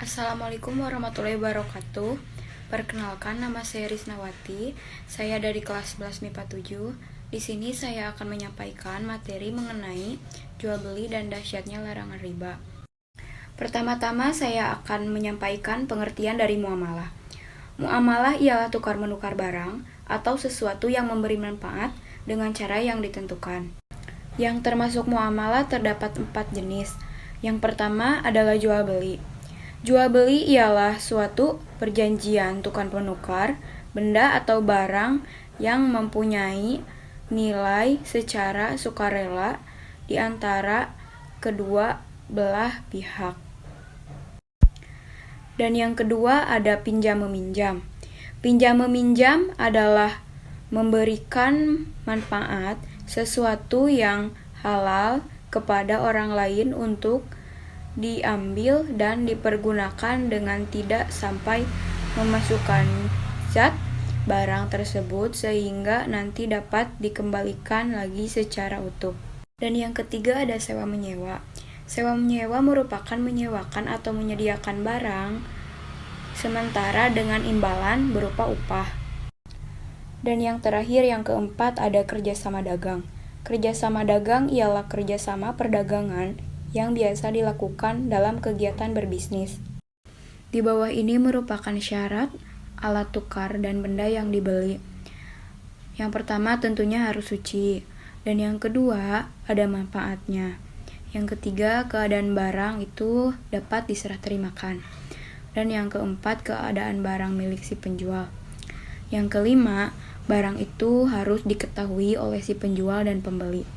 Assalamualaikum warahmatullahi wabarakatuh. Perkenalkan, nama saya Risnawati. Saya dari kelas 11 MIPA 7. Di sini saya akan menyampaikan materi mengenai jual beli dan dahsyatnya larangan riba. Pertama-tama saya akan menyampaikan pengertian dari muamalah. Muamalah ialah tukar-menukar barang atau sesuatu yang memberi manfaat dengan cara yang ditentukan. Yang termasuk muamalah terdapat 4 jenis. Yang pertama adalah jual beli. Jual beli ialah suatu perjanjian tukar-menukar benda atau barang yang mempunyai nilai secara sukarela di antara kedua belah pihak. Dan yang kedua ada pinjam-meminjam. Pinjam-meminjam adalah memberikan manfaat sesuatu yang halal kepada orang lain untuk diambil dan dipergunakan dengan tidak sampai memasukkan zat barang tersebut sehingga nanti dapat dikembalikan lagi secara utuh. Dan yang ketiga ada sewa-menyewa. Sewa-menyewa merupakan menyewakan atau menyediakan barang sementara dengan imbalan berupa upah. Dan yang terakhir, yang keempat, ada kerjasama dagang. Kerjasama dagang ialah kerjasama perdagangan yang biasa dilakukan dalam kegiatan berbisnis. Di bawah ini merupakan syarat, alat tukar, dan benda yang dibeli. Yang pertama tentunya harus suci, dan yang kedua ada manfaatnya. Yang ketiga, keadaan barang itu dapat diserah terimakan. Dan yang keempat, keadaan barang milik si penjual. Yang kelima, barang itu harus diketahui oleh si penjual dan pembeli.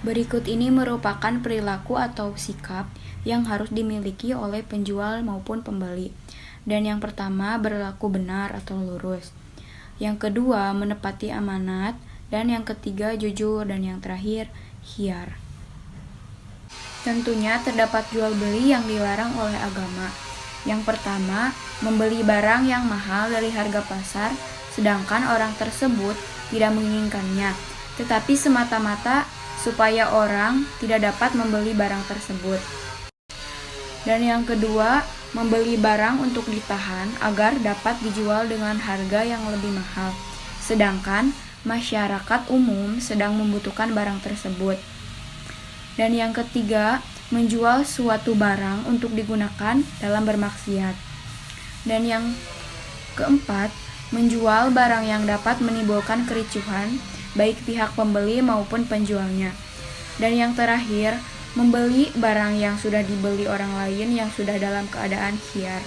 Berikut ini merupakan perilaku atau sikap yang harus dimiliki oleh penjual maupun pembeli. Dan yang pertama, berlaku benar atau lurus. Yang kedua, menepati amanat. Dan yang ketiga, jujur. Dan yang terakhir, khiyar. Tentunya terdapat jual beli yang dilarang oleh agama. Yang pertama, membeli barang yang mahal dari harga pasar, sedangkan orang tersebut tidak menginginkannya, tetapi semata-mata supaya orang tidak dapat membeli barang tersebut. Dan yang kedua, membeli barang untuk ditahan agar dapat dijual dengan harga yang lebih mahal, sedangkan masyarakat umum sedang membutuhkan barang tersebut. Dan yang ketiga, menjual suatu barang untuk digunakan dalam bermaksiat. Dan yang keempat, menjual barang yang dapat menimbulkan kericuhan baik pihak pembeli maupun penjualnya. Dan yang terakhir, membeli barang yang sudah dibeli orang lain yang sudah dalam keadaan khiyar.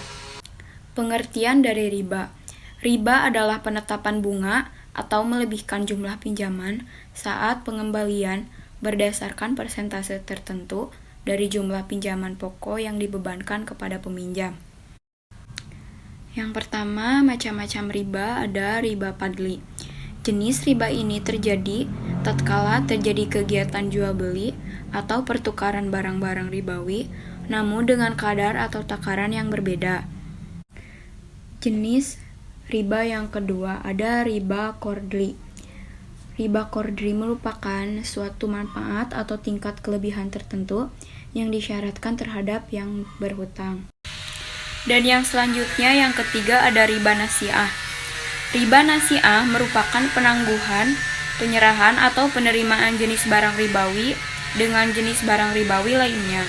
Pengertian dari riba. Riba adalah penetapan bunga atau melebihkan jumlah pinjaman saat pengembalian berdasarkan persentase tertentu dari jumlah pinjaman pokok yang dibebankan kepada peminjam. Yang pertama, macam-macam riba ada riba fadli. Jenis riba ini terjadi tatkala terjadi kegiatan jual beli atau pertukaran barang-barang ribawi, namun dengan kadar atau takaran yang berbeda. Jenis riba yang kedua ada riba qardhi. Riba qardhi merupakan suatu manfaat atau tingkat kelebihan tertentu yang disyaratkan terhadap yang berhutang. Dan yang selanjutnya yang ketiga ada riba nasi'ah. Riba nasi'ah merupakan penangguhan, penyerahan atau penerimaan jenis barang ribawi dengan jenis barang ribawi lainnya.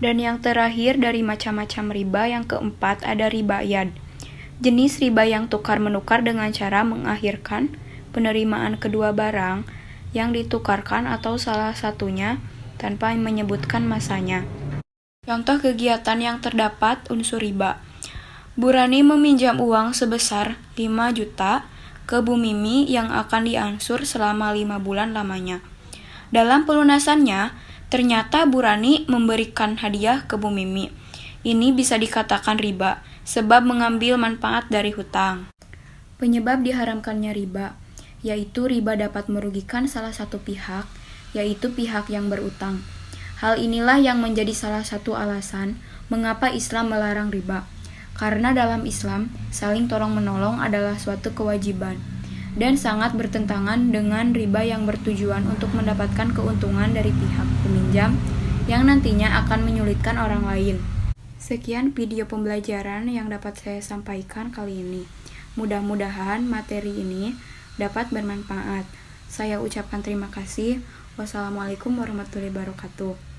Dan yang terakhir dari macam-macam riba yang keempat ada riba yad. Jenis riba yang tukar-menukar dengan cara mengakhirkan penerimaan kedua barang yang ditukarkan atau salah satunya tanpa menyebutkan masanya. Contoh kegiatan yang terdapat unsur riba. Bu Rani meminjam uang sebesar 5 juta ke Bu Mimi yang akan diangsur selama 5 bulan lamanya. Dalam pelunasannya, ternyata Bu Rani memberikan hadiah ke Bu Mimi. Ini bisa dikatakan riba, sebab mengambil manfaat dari hutang. Penyebab diharamkannya riba, yaitu riba dapat merugikan salah satu pihak, yaitu pihak yang berutang. Hal inilah yang menjadi salah satu alasan mengapa Islam melarang riba. Karena dalam Islam, saling tolong-menolong adalah suatu kewajiban dan sangat bertentangan dengan riba yang bertujuan untuk mendapatkan keuntungan dari pihak peminjam yang nantinya akan menyulitkan orang lain. Sekian video pembelajaran yang dapat saya sampaikan kali ini. Mudah-mudahan materi ini dapat bermanfaat. Saya ucapkan terima kasih. Wassalamualaikum warahmatullahi wabarakatuh.